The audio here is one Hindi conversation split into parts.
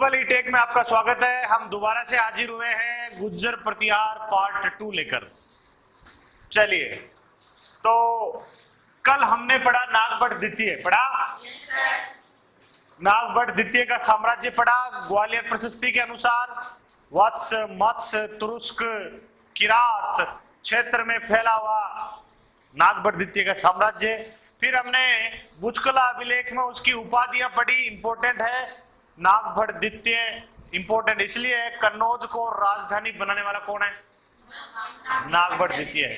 ग्लोबल ई टेक में आपका स्वागत है। हम दोबारा से हाजिर हुए हैं गुज्जर प्रतिहार पार्ट 2 लेकर। चलिए, तो कल हमने पढ़ा नागभट्ट द्वितीय, पढ़ा नागभट्ट द्वितीय का साम्राज्य पढ़ा। ग्वालियर प्रशस्ति के अनुसार वत्स, मत्स्य, तुरुस्क, किरात क्षेत्र में फैला हुआ नागभट्ट द्वितीय का साम्राज्य। फिर हमने बुचकला अभिलेख में उसकी उपाधियां पढ़ी, इंपॉर्टेंट है। नागभट्ट द्वितीय इंपॉर्टेंट इसलिए है, कन्नौज को राजधानी बनाने वाला कौन है? नागभट्ट द्वितीय है।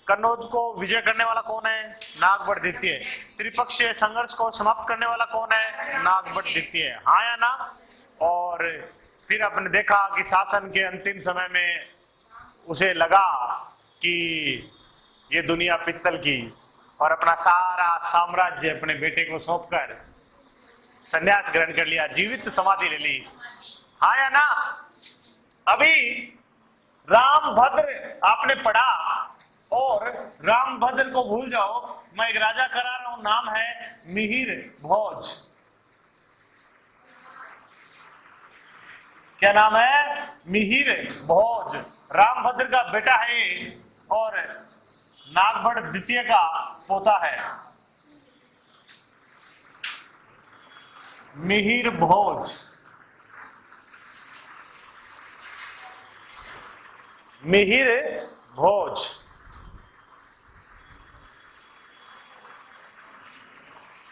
कन्नौज को विजय करने वाला कौन है? नागभट्ट द्वितीय। त्रिपक्षीय संघर्ष को समाप्त करने वाला कौन है? नागभट्ट द्वितीय। हाँ या ना? और फिर आपने देखा कि शासन के अंतिम समय में उसे लगा कि ये दुनिया पित्तल की, और अपना सारा साम्राज्य अपने बेटे को सौंपकर संन्यास ग्रहण कर लिया, जीवित समाधि ले ली। हाँ या ना? अभी रामभद्र आपने पढ़ा, और रामभद्र को भूल जाओ, मैं एक राजा करा रहा हूं, नाम है मिहिर भोज। क्या नाम है? मिहिर भोज। रामभद्र का बेटा है और नागभट्ट द्वितीय का पोता है। मिहिर भोज, मिहिर भोज।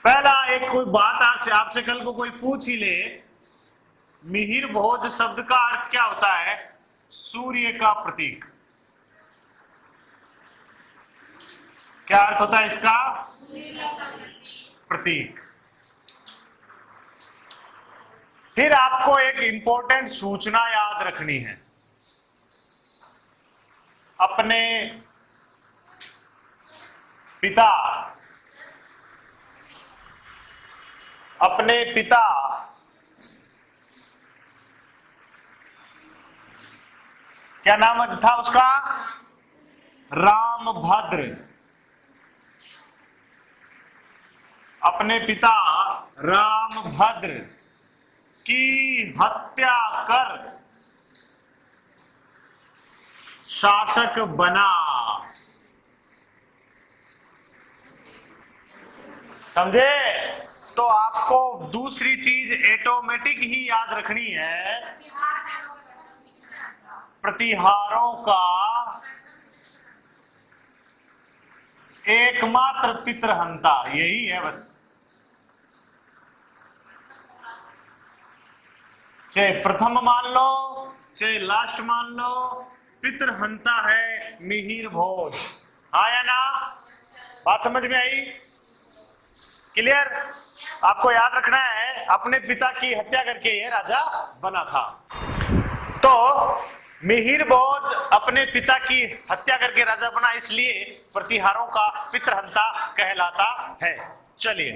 पहला एक कोई बात आपसे कल को कोई पूछ ही ले, मिहिर भोज शब्द का अर्थ क्या होता है? सूर्य का प्रतीक। क्या अर्थ होता है इसका? प्रतीक। फिर आपको एक इंपॉर्टेंट सूचना याद रखनी है। अपने पिता क्या नाम था उसका? रामभद्र। अपने पिता रामभद्र की हत्या कर शासक बना। समझे? तो आपको दूसरी चीज ऑटोमेटिक ही याद रखनी है, प्रतिहारों का एकमात्र पितृहंता यही है बस। चाहे प्रथम मान लो, चाहे लास्ट मान लो, पितृहंता है मिहिर भोज। हाँ या ना? बात समझ में आई? क्लियर? आपको याद रखना है, अपने पिता की हत्या करके ये राजा बना था। तो मिहिर भोज अपने पिता की हत्या करके राजा बना, इसलिए प्रतिहारों का पितृहंता कहलाता है। चलिए,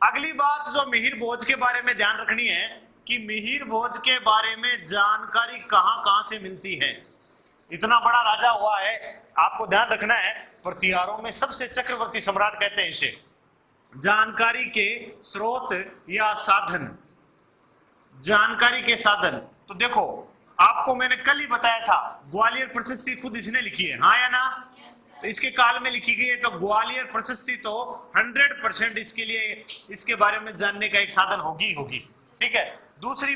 अगली बात जो मिहिर भोज के बारे में ध्यान रखनी है कि मिहिर भोज के बारे में जानकारी कहां से मिलती है। इतना बड़ा राजा हुआ है, आपको ध्यान रखना है, प्रतिहारों में सबसे चक्रवर्ती सम्राट कहते हैं इसे। जानकारी के स्रोत या साधन, जानकारी के साधन। तो देखो, आपको मैंने कल ही बताया था, ग्वालियर प्रशस्ति खुद इसने लिखी है। हाँ या ना? तो इसके काल में लिखी गई है, तो ग्वालियर प्रशस्ति तो 100% इसके लिए, इसके बारे में जानने का एक साधन होगी। ठीक है। दूसरी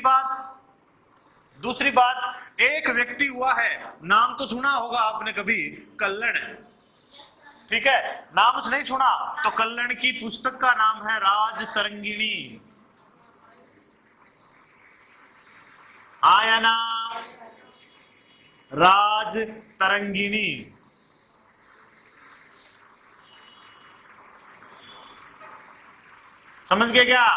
बात, एक व्यक्ति हुआ है, नाम तो सुना होगा आपने कभी, कल्लण। ठीक है, नाम नहीं सुना तो कल्लण की पुस्तक का नाम है राजतरंगिणी। हाँ या ना? राजतरंगिणी। समझ गए क्या?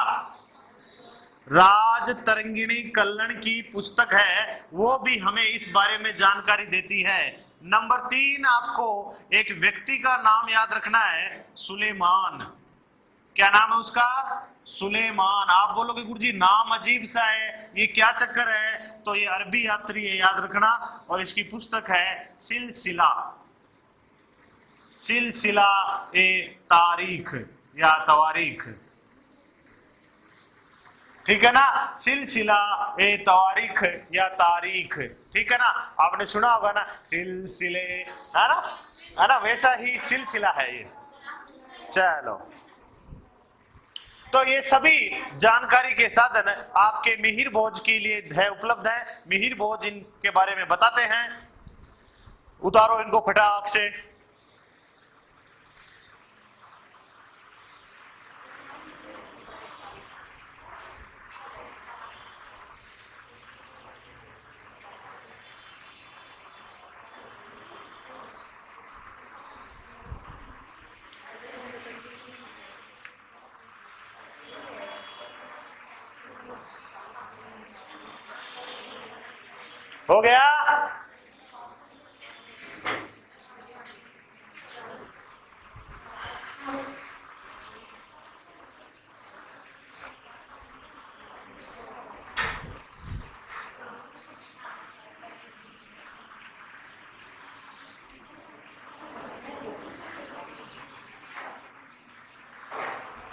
राजतरंगिणी कल्लण की पुस्तक है, वो भी हमें इस बारे में जानकारी देती है। नंबर 3, आपको एक व्यक्ति का नाम याद रखना है, सुलेमान। क्या नाम है उसका? सुलेमान। आप बोलोगे गुरुजी नाम अजीब सा है, ये क्या चक्कर है? तो ये अरबी यात्री है, याद रखना। और इसकी पुस्तक है सिलसिला ए तारीख या तवारीख। ठीक है ना, सिलसिला ए तारीख या तारीख, ठीक है ना, आपने सुना होगा ना सिलसिले, है ना, वैसा ही सिलसिला है ये। चलो, तो ये सभी जानकारी के साधन आपके मिहिर भोज के लिए है, उपलब्ध है। मिहिर भोज इनके बारे में बताते हैं, उतारो इनको फटाक से। हो गया?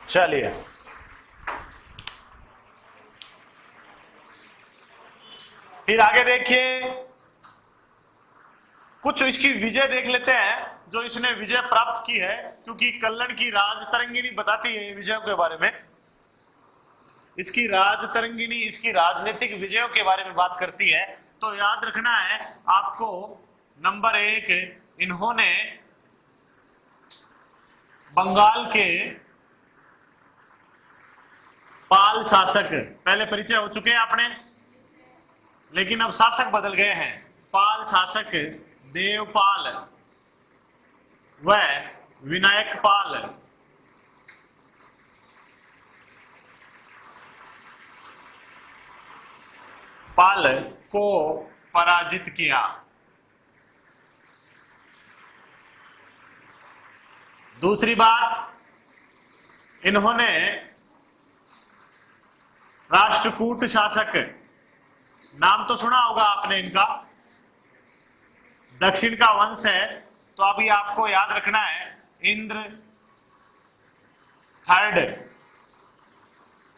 चलिए, फिर आगे देखिए, कुछ इसकी विजय देख लेते हैं जो इसने विजय प्राप्त की है, क्योंकि कल्लड़ की राज तरंगिणी बताती है विजयों के बारे में। इसकी राज तरंगिणी इसकी राजनीतिक विजयों के बारे में बात करती है। तो याद रखना है आपको, नंबर 1, इन्होंने बंगाल के पाल शासक, पहले परिचय हो चुके हैं अपने, लेकिन अब शासक बदल गए हैं। पाल शासक देवपाल व विनायक पाल को पराजित किया। दूसरी बात, इन्होंने राष्ट्रकूट शासक, नाम तो सुना होगा आपने इनका, दक्षिण का वंश है, तो अभी आपको याद रखना है इंद्र थर्ड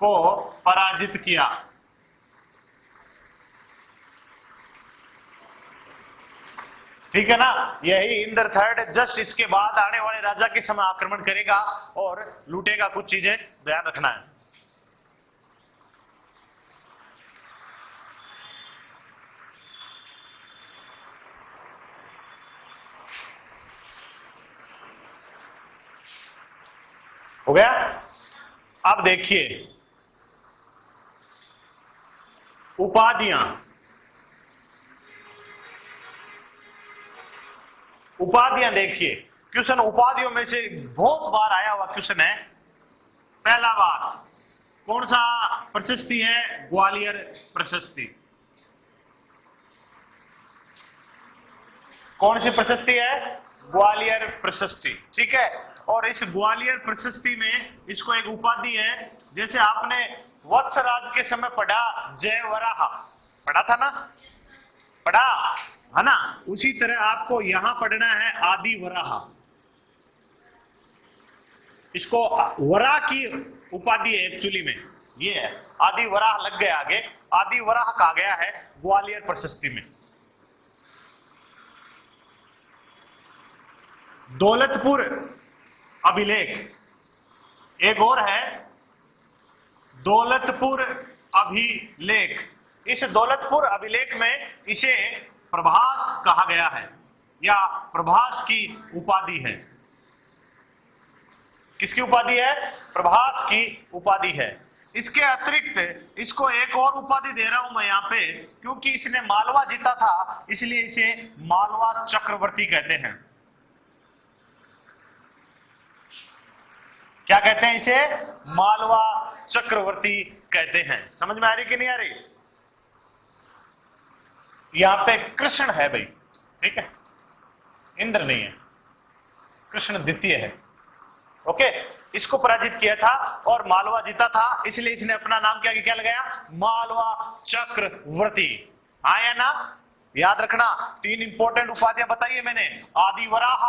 को पराजित किया। ठीक है ना, यही इंद्र थर्ड जस्ट इसके बाद आने वाले राजा के समय आक्रमण करेगा और लूटेगा कुछ चीजें, ध्यान रखना है। हो गया? अब देखिए उपाधियां, उपाधियां देखिए, क्वेश्चन उपाधियों में से बहुत बार आया हुआ क्वेश्चन है। पहला बात, कौन सा प्रशस्ति है? ग्वालियर प्रशस्ति। कौन सी प्रशस्ति है? ग्वालियर प्रशस्ति, ठीक है। और इस ग्वालियर प्रशस्ति में इसको एक उपाधि है, जैसे आपने वत्सराज के समय पढ़ा जयवराह, पढ़ा था ना, पढ़ा है ना, उसी तरह आपको यहां पढ़ना है आदिवराह। इसको वराह की उपाधि है एक्चुअली में, ये है आदिवराह, लग गया आगे, आदिवराह कहा गया है ग्वालियर प्रशस्ति में। दौलतपुर अभिलेख, एक और है दौलतपुर अभिलेख। इस दौलतपुर अभिलेख में इसे प्रभास कहा गया है, या प्रभास की उपाधि है। किसकी उपाधि है? प्रभास की उपाधि है। इसके अतिरिक्त इसको एक और उपाधि दे रहा हूं मैं यहां पे, क्योंकि इसने मालवा जीता था, इसलिए इसे मालवा चक्रवर्ती कहते हैं। क्या कहते हैं इसे? मालवा चक्रवर्ती कहते हैं। समझ में आ रही कि नहीं आ रही? यहां पे कृष्ण है भाई, ठीक है, इंद्र नहीं है, कृष्ण द्वितीय है। ओके, इसको पराजित किया था और मालवा जीता था, इसलिए इसने अपना नाम क्या लगाया? मालवा चक्रवर्ती। आया ना? याद रखना, 3 इंपॉर्टेंट उपाधियां बताइए मैंने, आदिवराह,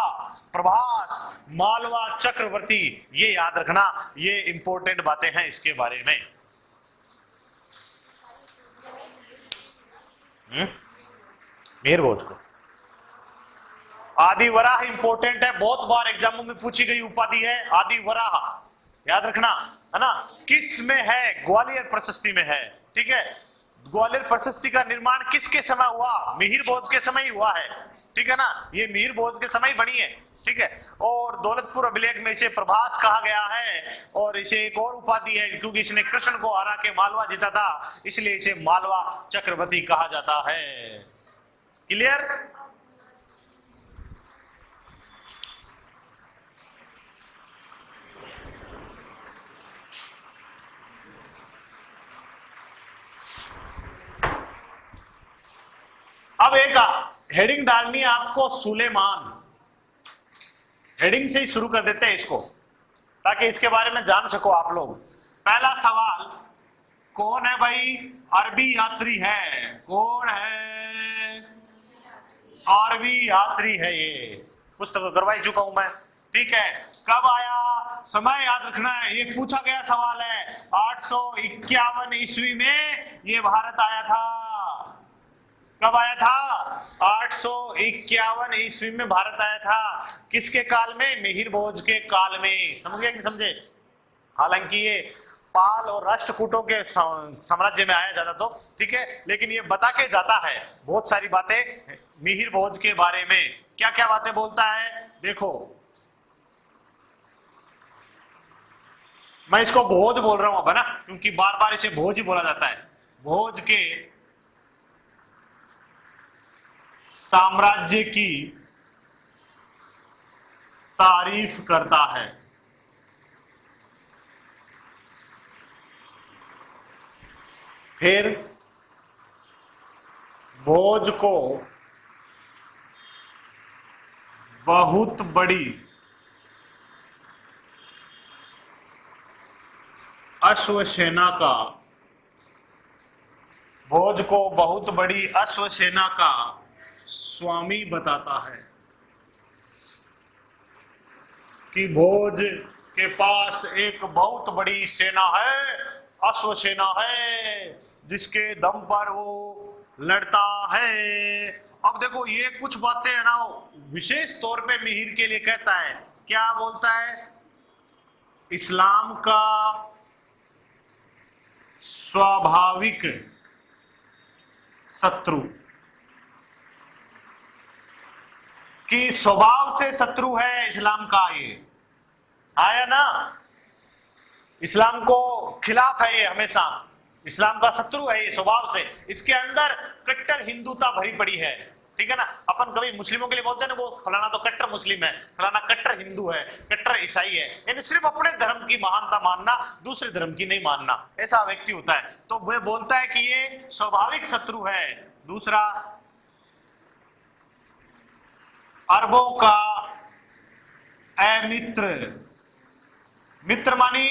प्रभास, मालवा चक्रवर्ती, ये याद रखना, ये इंपॉर्टेंट बातें हैं इसके बारे में। मिहिर भोज को। आदि वराह इंपॉर्टेंट है, बहुत बार एग्जामों में पूछी गई उपाधि है आदि वराह, याद रखना है ना। किस में है? ग्वालियर प्रशस्ति में है, ठीक है। ग्वालियर प्रशस्ति का निर्माण किसके समय हुआ? मिहिर भोज के समय ही हुआ है, ठीक है ना। ये मिहिर भोज के समय बनी है, ठीक है। और दौलतपुर अभिलेख में इसे प्रभास कहा गया है, और इसे एक और उपाधि है क्योंकि इसने कृष्ण को हरा के मालवा जीता था, इसलिए इसे मालवा चक्रवर्ती कहा जाता है। क्लियर? अब एक हेडिंग डालनी है आपको, सुलेमान। हेडिंग से ही शुरू कर देते हैं इसको, ताकि इसके बारे में जान सको आप लोग। पहला सवाल, कौन है भाई? अरबी यात्री है। कौन है? अरबी यात्री है। ये पुस्तक तो करवाई चुका हूं मैं, ठीक है। कब आया? समय याद रखना है, ये पूछा गया सवाल है। 851 ईस्वी में ये भारत आया था। कब आया था? 851 ईस्वी में भारत आया था। किसके काल में? मिहिर भोज के काल में। समझ गए कि समझे? हालांकि ये पाल और राष्ट्रकूटों के साम्राज्य में आया जाता तो, ठीक है, लेकिन ये बता के जाता है बहुत सारी बातें मिहिर भोज के बारे में। क्या क्या बातें बोलता है देखो। मैं इसको भोज बोल रहा हूं अब, है ना, क्योंकि बार बार इसे भोज ही बोला जाता है। भोज के साम्राज्य की तारीफ करता है। फिर भोज को बहुत बड़ी अश्वसेना का, भोज को बहुत बड़ी अश्वसेना का स्वामी बताता है, कि भोज के पास एक बहुत बड़ी सेना है, अश्वसेना है, जिसके दम पर वो लड़ता है। अब देखो ये कुछ बातें है ना, विशेष तौर पे मिहिर के लिए कहता है। क्या बोलता है? इस्लाम का स्वाभाविक शत्रु, कि स्वभाव से शत्रु है इस्लाम का। ये आया ना, इस्लाम को खिलाफ है ये, हमेशा इस्लाम का शत्रु है ये स्वभाव से। इसके अंदर कट्टर हिंदुता भरी पड़ी है, ठीक है ना। अपन कभी मुस्लिमों के लिए बोलते हैं ना, वो फलाना तो कट्टर मुस्लिम है, फलाना कट्टर हिंदू है, कट्टर ईसाई है, यानी सिर्फ अपने धर्म की महानता मानना, दूसरे धर्म की नहीं मानना, ऐसा व्यक्ति होता है। तो वह बोलता है कि ये स्वाभाविक शत्रु है। दूसरा, अरबों का अमित्र, मित्र मानी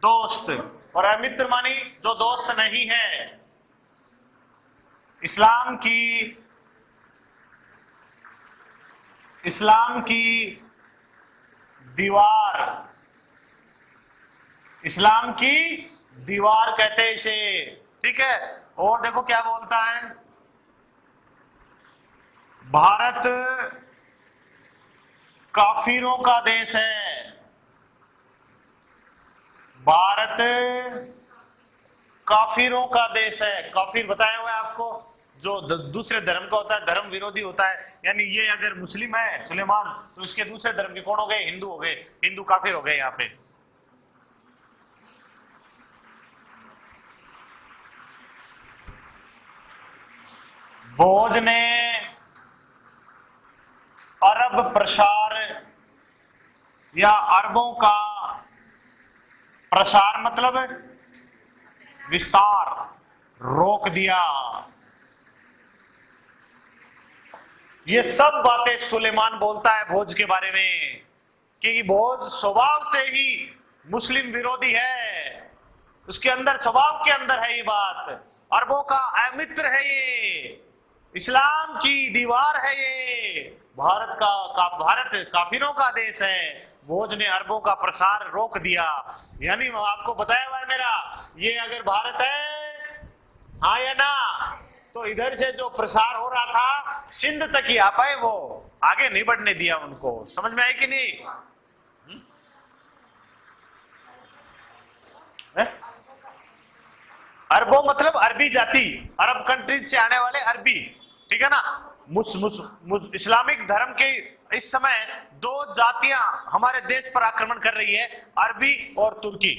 दोस्त, और अमित्र मानी जो दोस्त नहीं है। इस्लाम की दीवार, इस्लाम की दीवार कहते हैं इसे, ठीक है। और देखो क्या बोलता है, भारत काफिरों का देश है। भारत काफिरों का देश है। काफिर बताया हुआ है आपको, जो दूसरे धर्म का होता है, धर्म विरोधी होता है। यानी ये अगर मुस्लिम है सुलेमान, तो इसके दूसरे धर्म के कौन हो गए? हिंदू हो गए। हिंदू काफिर हो गए यहाँ पे। भोज ने अरब प्रसार या अरबों का प्रसार मतलब विस्तार रोक दिया। ये सब बातें सुलेमान बोलता है भोज के बारे में, कि भोज स्वभाव से ही मुस्लिम विरोधी है। उसके अंदर, स्वभाव के अंदर है ये बात। अरबों का अमित्र है ये, इस्लाम की दीवार है ये, भारत काफिरों का देश है। भोज ने अरबों का प्रसार रोक दिया। यानी आपको बताया हुआ है मेरा, ये अगर भारत है, हाँ या ना, तो इधर से जो प्रसार हो रहा था सिंध तक ही आ पाए, वो आगे नहीं बढ़ने दिया उनको। समझ में आई कि नहीं? है? अरबों मतलब अरबी जाति, अरब कंट्रीज से आने वाले अरबी, ठीक है ना। इस्लामिक धर्म के इस समय दो जातियां हमारे देश पर आक्रमण कर रही है, अरबी और तुर्की।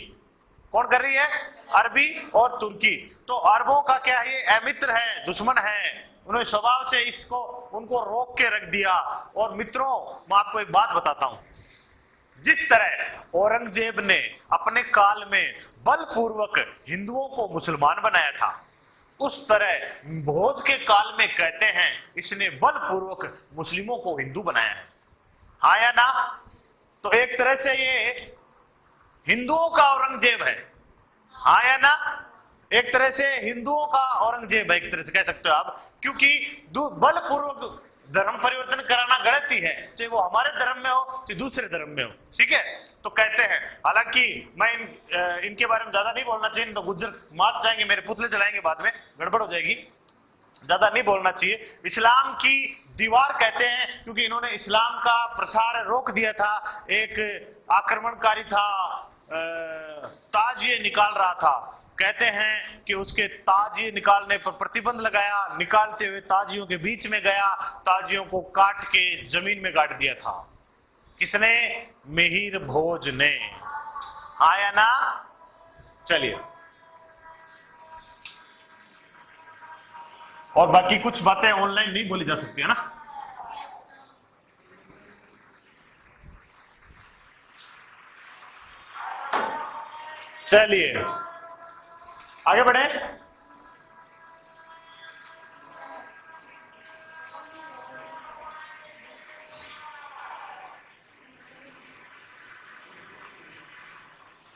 कौन कर रही है? अरबी और तुर्की। तो अरबों का क्या है, ये अमित्र है, दुश्मन है, उन्होंने स्वभाव से इसको उनको रोक के रख दिया। और मित्रों, मैं आपको एक बात बताता हूं, जिस तरह औरंगजेब ने अपने काल में बलपूर्वक हिंदुओं को मुसलमान बनाया था, उस तरह भोज के काल में कहते हैं इसने बलपूर्वक मुस्लिमों को हिंदू बनाया है। हाँ या ना? तो एक तरह से ये हिंदुओं का औरंगजेब है। हाँ या ना? एक तरह से हिंदुओं का औरंगजेब है, एक तरह से कह सकते हो आप, क्योंकि बलपूर्वक धर्म परिवर्तन कराना गलत ही है, चाहे वो हमारे धर्म में हो चाहे दूसरे धर्म में हो, ठीक है। तो कहते हैं, हालांकि मैं इनके बारे में ज्यादा नहीं बोलना चाहिए, तो गुज्जर मार जाएंगे, मेरे पुतले जलाएंगे, बाद में गड़बड़ हो जाएगी, ज्यादा नहीं बोलना चाहिए। इस्लाम की दीवार कहते हैं क्योंकि इन्होंने इस्लाम का प्रसार रोक दिया था। एक आक्रमणकारी था, ताजिए निकाल रहा था, कहते हैं कि उसके ताजिए निकालने पर प्रतिबंध लगाया, निकालते हुए ताजियों के बीच में गया, ताजियों को काट के जमीन में गाड़ दिया था। किसने? मिहिर भोज ने। आया ना? चलिए, और बाकी कुछ बातें ऑनलाइन नहीं बोली जा सकती है ना। चलिए आगे बढ़े।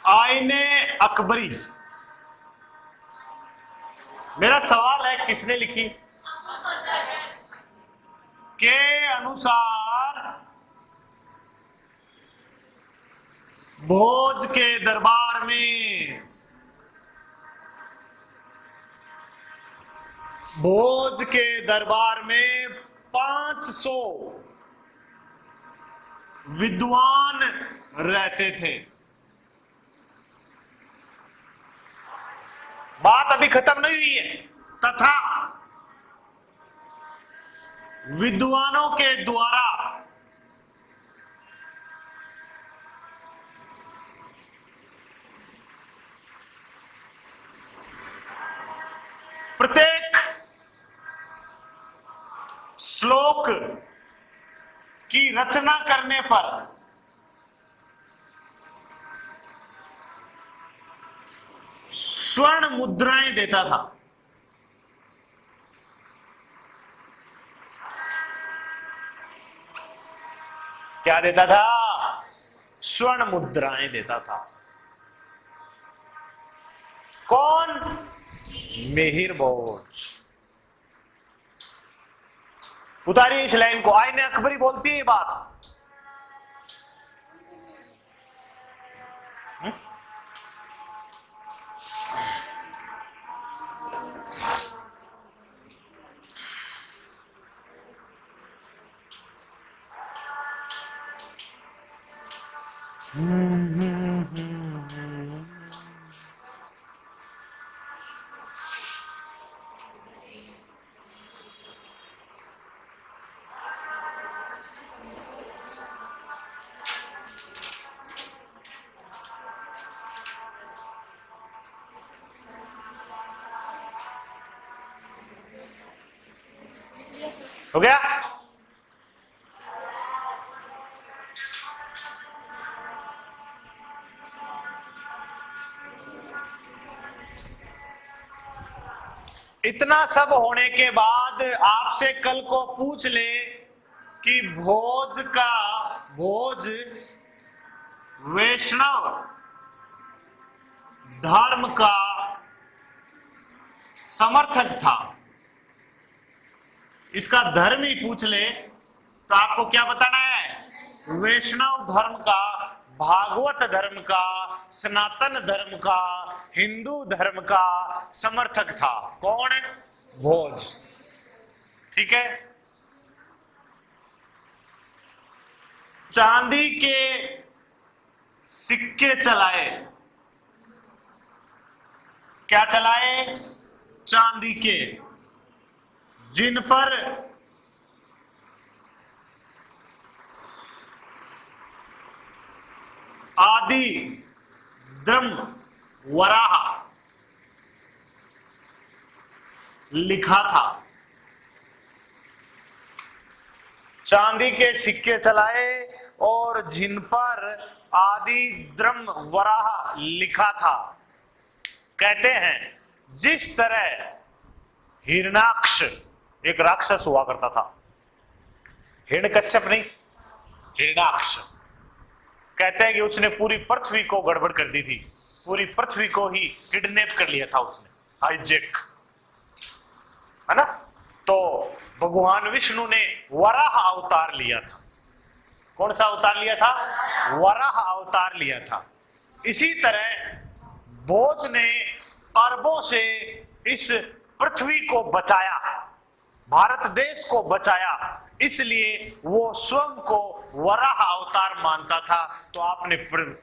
आईने अकबरी, मेरा सवाल है किसने लिखी? के अनुसार भोज के दरबार में, भोज के दरबार में 500 विद्वान रहते थे। बात अभी खत्म नहीं हुई है। तथा विद्वानों के द्वारा प्रत्येक श्लोक की रचना करने पर स्वर्ण मुद्राएं देता था। क्या देता था? स्वर्ण मुद्राएं देता था। कौन? मिहिर भोज। उतारिए इस लाइन को, आईने अकबरी बोलती है ये बात। हो गया? इतना सब होने के बाद आपसे कल को पूछ ले कि भोज वैष्णव धर्म का समर्थक था, इसका धर्म ही पूछ ले, तो आपको क्या बताना है? वैष्णव धर्म का, भागवत धर्म का, सनातन धर्म का, हिंदू धर्म का समर्थक था। कौन? भोज। ठीक है। चांदी के सिक्के चलाए। क्या चलाए? चांदी के, जिन पर आदि द्रव्य वराह लिखा था। चांदी के सिक्के चलाए और जिन पर आदि द्रव्य वराह लिखा था। कहते हैं जिस तरह हिरण्याक्ष एक राक्षस हुआ करता था, हिरण्यकश्यप नहीं, हिरण्याक्ष। कहते हैं कि उसने पूरी पृथ्वी को गड़बड़ कर दी थी, पूरी पृथ्वी को ही किडनैप कर लिया था उसने, हाईजेक, है ना। तो भगवान विष्णु ने वराह अवतार लिया था। कौन सा अवतार लिया था? वराह अवतार लिया था। इसी तरह बोध ने अरबों से इस पृथ्वी को बचाया, भारत देश को बचाया, इसलिए वो स्वयं को वराह अवतार मानता था। तो आपने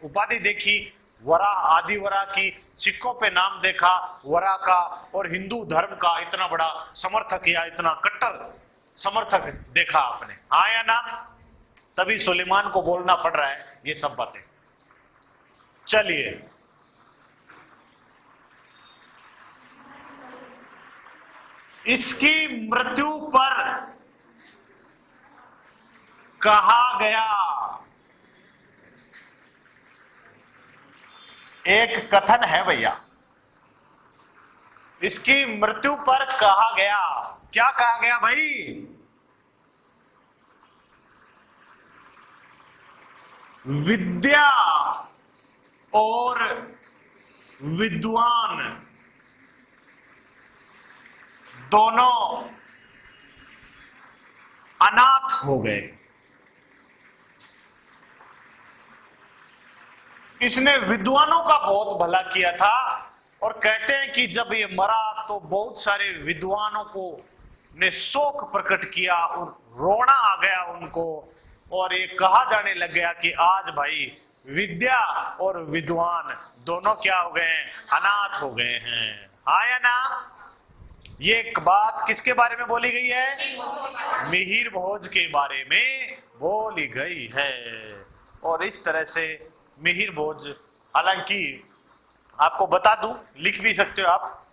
उपाधि देखी वराह, आदि वराह की, सिक्कों पे नाम देखा वराह का, और हिंदू धर्म का इतना बड़ा समर्थक या इतना कट्टर समर्थक देखा आपने, हाँ या ना? तभी सुलेमान को बोलना पड़ रहा है ये सब बातें। चलिए, इसकी मृत्यु पर कहा गया, एक कथन है भैया, इसकी मृत्यु पर कहा गया। क्या कहा गया भाई? विद्या और विद्वान दोनों अनाथ हो गए। इसने विद्वानों का बहुत भला किया था, और कहते हैं कि जब ये मरा तो बहुत सारे विद्वानों को ने शोक प्रकट किया और रोना आ गया उनको, और ये कहा जाने लग गया कि आज भाई विद्या और विद्वान दोनों क्या हो गए हैं? अनाथ हो गए हैं, आया ना। ये एक बात किसके बारे में बोली गई है? मिहिर भोज के बारे में बोली गई है। और इस तरह से मिहिर भोज, हालांकि आपको बता दूं, लिख भी सकते हो आप,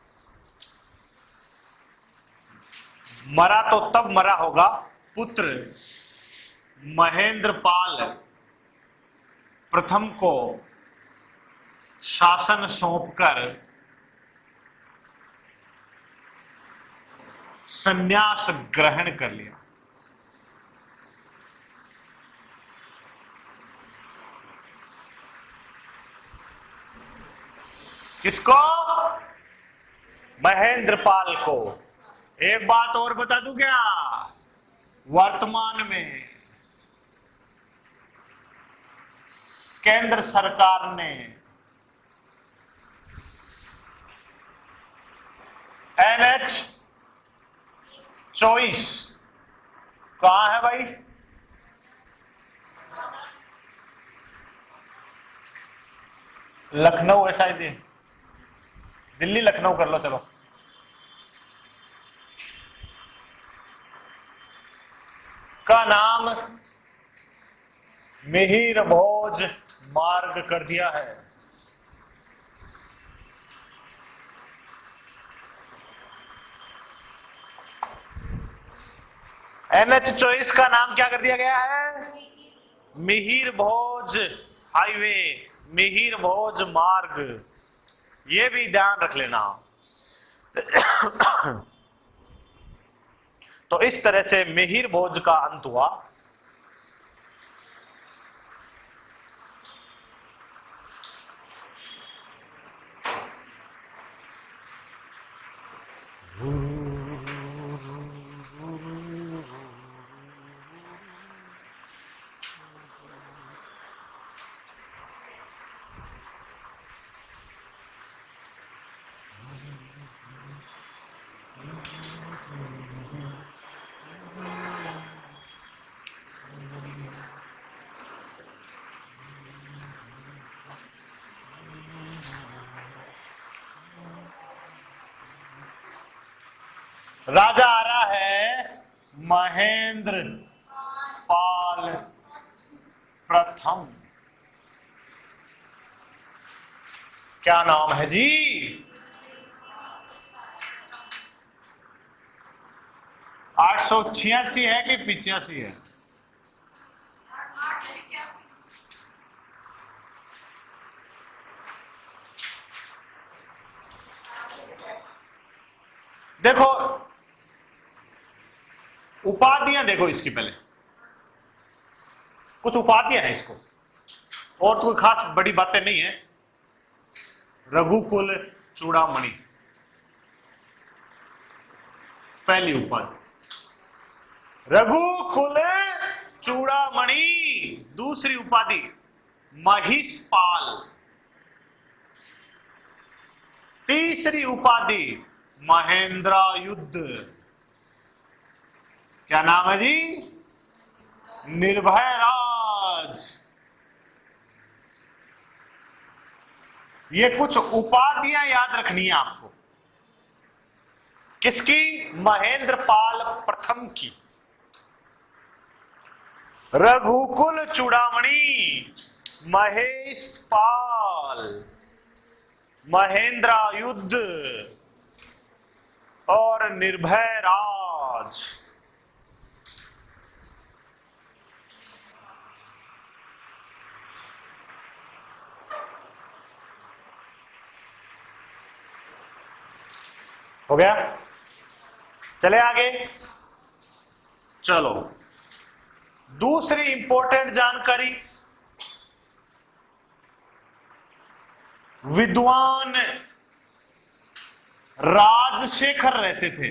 मरा तो तब मरा होगा, पुत्र महेंद्रपाल प्रथम को शासन सौंपकर संन्यास ग्रहण कर लिया। किसको? महेंद्रपाल को। एक बात और बता दूं क्या? वर्तमान में केंद्र सरकार ने NH-24 कहां है भाई? लखनऊ है शायद, दिल्ली लखनऊ कर लो चलो। का नाम मिहिर भोज मार्ग कर दिया है। NH-24 का नाम क्या कर दिया गया है? मिहिर भोज हाईवे, मिहिर भोज मार्ग। ये भी ध्यान रख लेना। तो इस तरह से मिहिर भोज का अंत हुआ। राजा आ रहा है महेंद्र पाल प्रथम। क्या नाम है जी? 886 है कि 85 है? देखो उपाधियां, देखो इसकी पहले कुछ उपाधियां हैं इसको, और तो कोई खास बड़ी बातें नहीं है। रघुकुल चूड़ामणि पहली उपाधि, रघुकुल चूड़ामणि। दूसरी उपाधि महिषपाल। तीसरी उपाधि महेंद्रायुद्ध। क्या नाम है जी? निर्भय राज। ये कुछ उपाधियां याद रखनी है आपको। किसकी? महेंद्र पाल प्रथम की। रघुकुल चूड़ामणि, महेश पाल, महेंद्रायुद्ध और निर्भय राज। हो गया? चले आगे। चलो दूसरी इंपॉर्टेंट जानकारी, विद्वान राजशेखर रहते थे।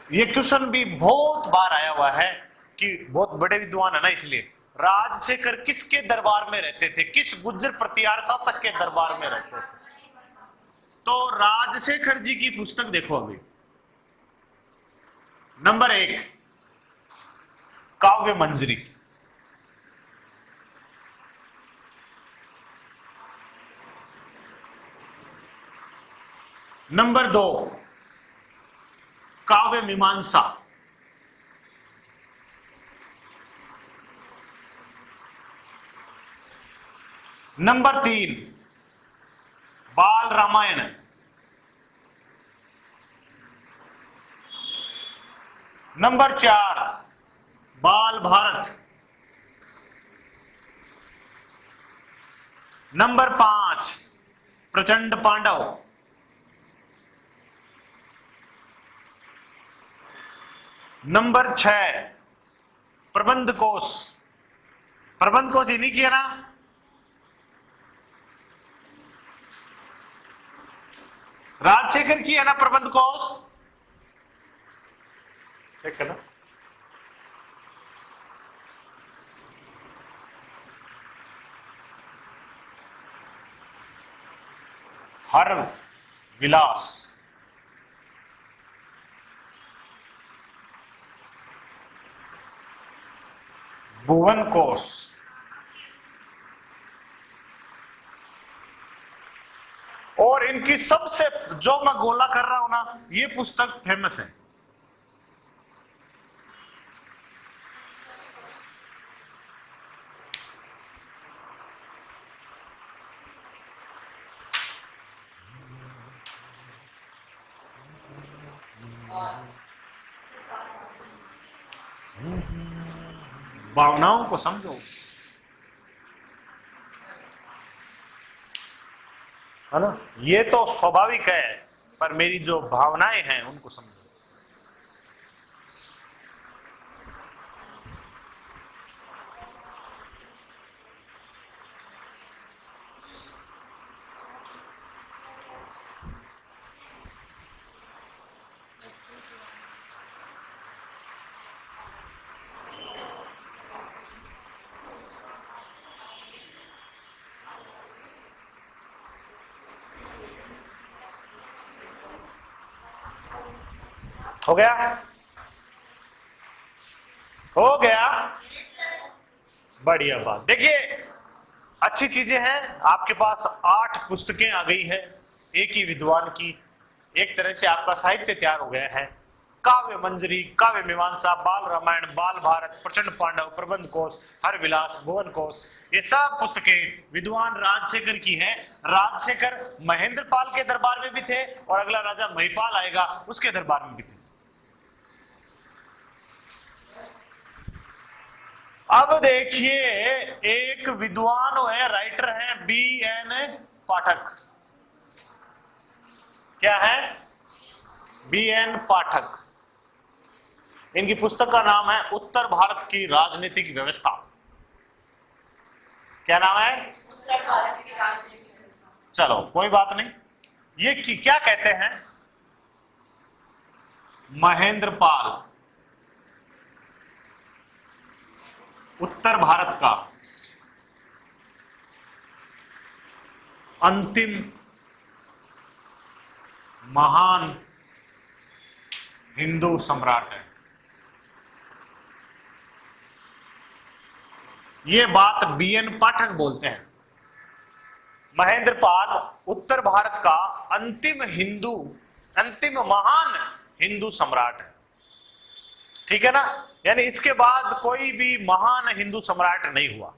ये क्वेश्चन भी बहुत बार आया हुआ है कि बहुत बड़े विद्वान है ना, इसलिए राजशेखर किसके दरबार में रहते थे? किस गुर्जर प्रतिहार शासक के दरबार में रहते थे? तो राजशेखर जी की पुस्तक देखो अभी। नंबर 1 काव्य मंजरी। नंबर 2 काव्य मीमांसा। नंबर 3 बाल रामायण। नंबर 4 बाल भारत। नंबर 5 प्रचंड पांडव। नंबर 6 प्रबंध कोश। प्रबंध कोश ही नहीं किया ना? राजशेखर की है ना प्रबंध कोश? चेक करना। हर विलास, भुवन कोश, और इनकी सबसे जो मैं गोला कर रहा हूं ना, ये पुस्तक फेमस है। भावनाओं को समझो, है ना? ये तो स्वाभाविक है, पर मेरी जो भावनाएं हैं उनको समझो। हो गया? हो गया? बढ़िया बात। देखिए अच्छी चीजें हैं, आपके पास 8 पुस्तकें आ गई है एक ही विद्वान की। एक तरह से आपका साहित्य तैयार हो गया है। काव्य मंजरी, काव्य मीमांसा, बाल रामायण, बाल भारत, प्रचंड पांडव, प्रबंध कोश, हर विलास, भुवन कोश, ये सब पुस्तकें विद्वान राजशेखर की हैं। राजशेखर महेंद्र पाल के दरबार में भी थे और अगला राजा महिपाल आएगा उसके दरबार में भी थे। अब देखिए, एक विद्वान है, राइटर है B.N. पाठक। क्या है? B.N. पाठक। इनकी पुस्तक का नाम है उत्तर भारत की राजनीतिक व्यवस्था। क्या नाम है? उत्तर भारत की राजनीतिक व्यवस्था। चलो कोई बात नहीं। ये क्या कहते हैं? महेंद्र पाल उत्तर भारत का अंतिम महान हिंदू सम्राट है। ये बात B.N. पाठक बोलते हैं। महेंद्र पाल उत्तर भारत का अंतिम महान हिंदू सम्राट है। ठीक है ना? यानी इसके बाद कोई भी महान हिंदू सम्राट नहीं हुआ,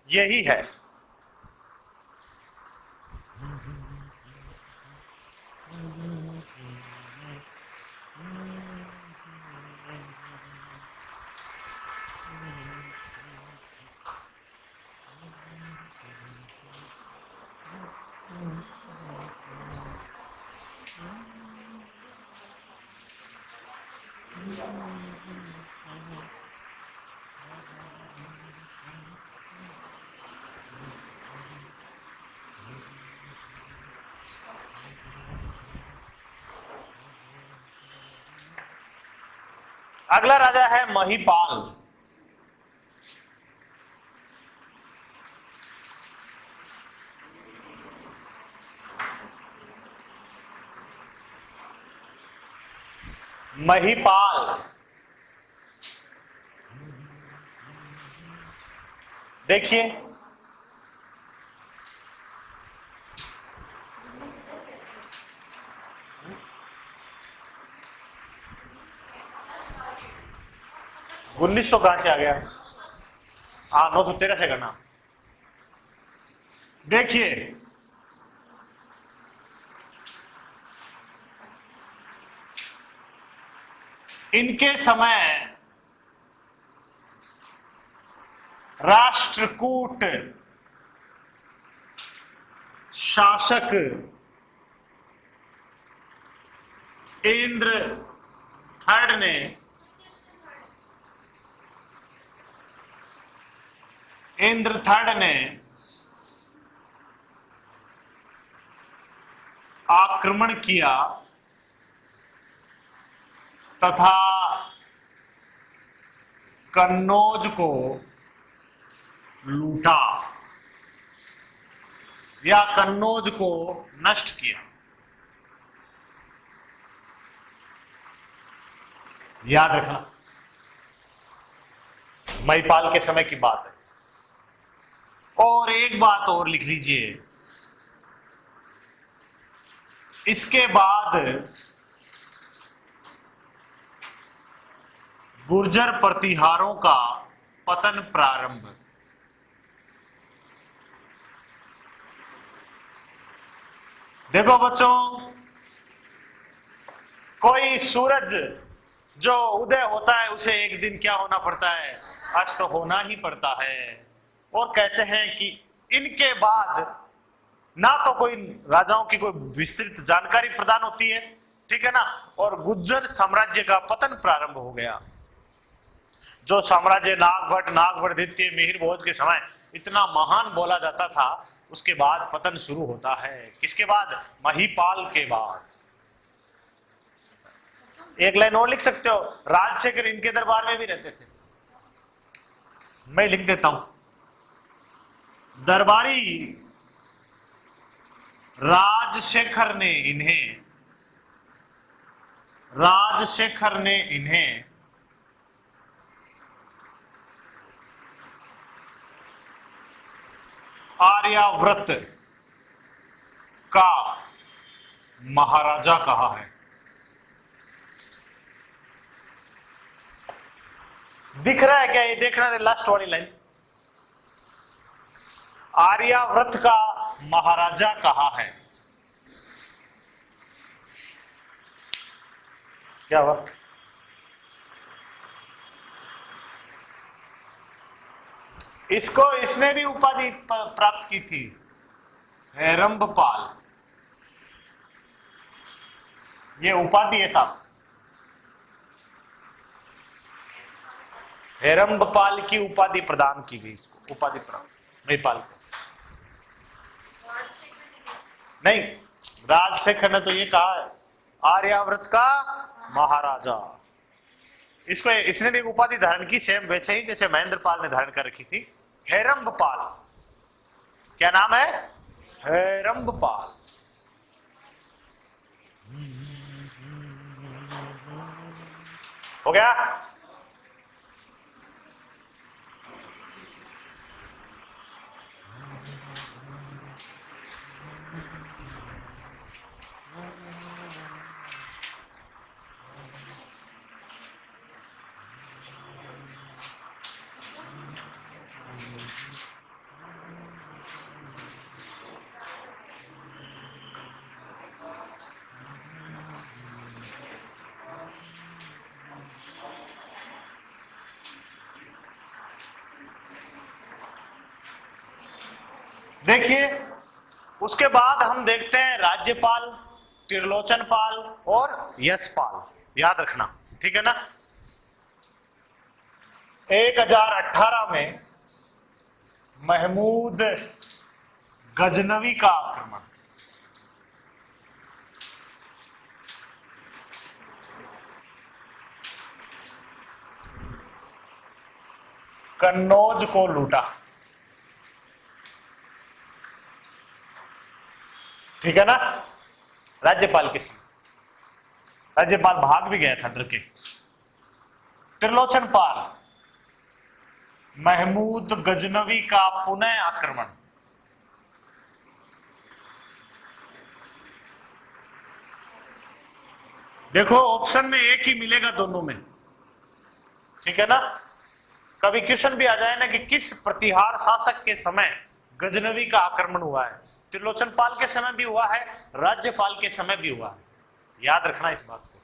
यही है। अगला राजा है महिपाल। महिपाल देखिए, उन्नीस सौ कहां से आ गया? हाँ, 913 से करना। देखिए, इनके समय राष्ट्रकूट शासक इंद्र थर्ड ने आक्रमण किया तथा कन्नौज को लूटा या कन्नौज को नष्ट किया। याद रखना, महिपाल के समय की बात है। और एक बात और लिख लीजिए, इसके बाद गुर्जर प्रतिहारों का पतन प्रारंभ। देखो बच्चों, कोई सूरज जो उदय होता है उसे एक दिन क्या होना पड़ता है? अस्त होना ही पड़ता है। और कहते हैं कि इनके बाद ना तो कोई राजाओं की कोई विस्तृत जानकारी प्रदान होती है, ठीक है ना, और गुर्जर साम्राज्य का पतन प्रारंभ हो गया। जो साम्राज्य नागभट्ट मिहिर भोज के समय इतना महान बोला जाता था, उसके बाद पतन शुरू होता है। किसके बाद? महिपाल के बाद। एक लाइन और लिख सकते हो, राजशेखर इनके दरबार में भी रहते थे। मैं लिख देता हूं, दरबारी राजशेखर ने इन्हें आर्यावर्त का महाराजा कहा है? दिख रहा है क्या? ये देखना है लास्ट वाली लाइन। आर्यावर्त का महाराजा कहा है? क्या हुआ? इसने भी उपाधि प्राप्त की थी, हेरंबपाल। ये उपाधि है साहब, हेरंबपाल की उपाधि प्रदान की गई इसको, उपाधि प्राप्त महिपाल को। नहीं, राजशेखर ने तो ये कहा है आर्यावर्त का महाराजा। इसने भी एक उपाधि धारण की, सेम वैसे ही जैसे महेंद्रपाल ने धारण कर रखी थी, हेरंबपाल। क्या नाम है? हेरंबपाल। हो गया? देखिए, उसके बाद हम देखते हैं राज्यपाल, त्रिलोचनपाल और यशपाल। याद रखना, ठीक है ना? 1018 में महमूद गजनवी का आक्रमण। कन्नौज को लूटा, ठीक है ना? राज्यपाल के समय राज्यपाल भाग भी गया था डर के। त्रिलोचनपाल, महमूद गजनवी का पुनः आक्रमण। देखो, ऑप्शन में एक ही मिलेगा दोनों में, ठीक है ना? कभी क्वेश्चन भी आ जाए ना कि किस प्रतिहार शासक के समय गजनवी का आक्रमण हुआ है, त्रिलोचनपाल के समय भी हुआ है, राज्यपाल के समय भी हुआ है। याद रखना इस बात को।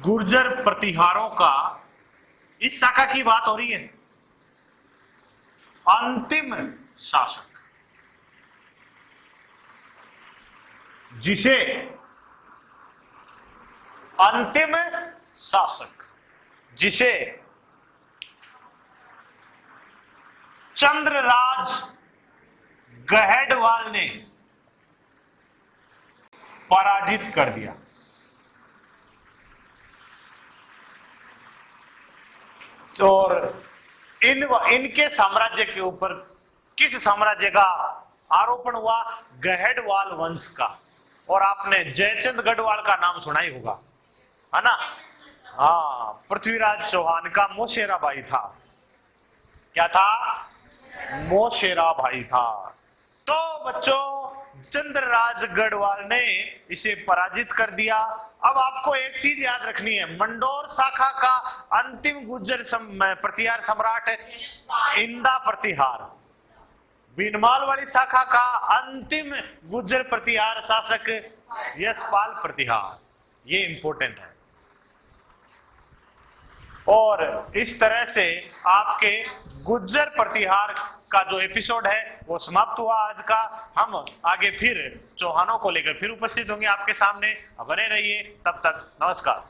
गुर्जर प्रतिहारों का, इस शाखा की बात हो रही है। अंतिम शासक जिसे अंतिम शासक जिसे चंद्रराज गहडवाल ने पराजित कर दिया। और इनके साम्राज्य के ऊपर किस साम्राज्य का आरोपण हुआ? गहडवाल वंश का। और आपने जयचंद गढ़वाल का नाम सुना ही होगा, है ना? हाँ, पृथ्वीराज चौहान का मौसेरा भाई था। क्या था? मौसेरा भाई था। तो बच्चों, चंद्रराज गढ़वाल ने इसे पराजित कर दिया। अब आपको एक चीज याद रखनी है, मंडोर शाखा का अंतिम गुर्जर प्रतिहार सम्राट इंदा प्रतिहार, बीनमाल वाली शाखा का अंतिम गुर्जर प्रतिहार शासक यशपाल प्रतिहार। ये इंपॉर्टेंट है। और इस तरह से आपके गुर्जर प्रतिहार का जो एपिसोड है वो समाप्त हुआ आज का। हम आगे फिर चौहानों को लेकर फिर उपस्थित होंगे आपके सामने। बने रहिए, तब तक नमस्कार।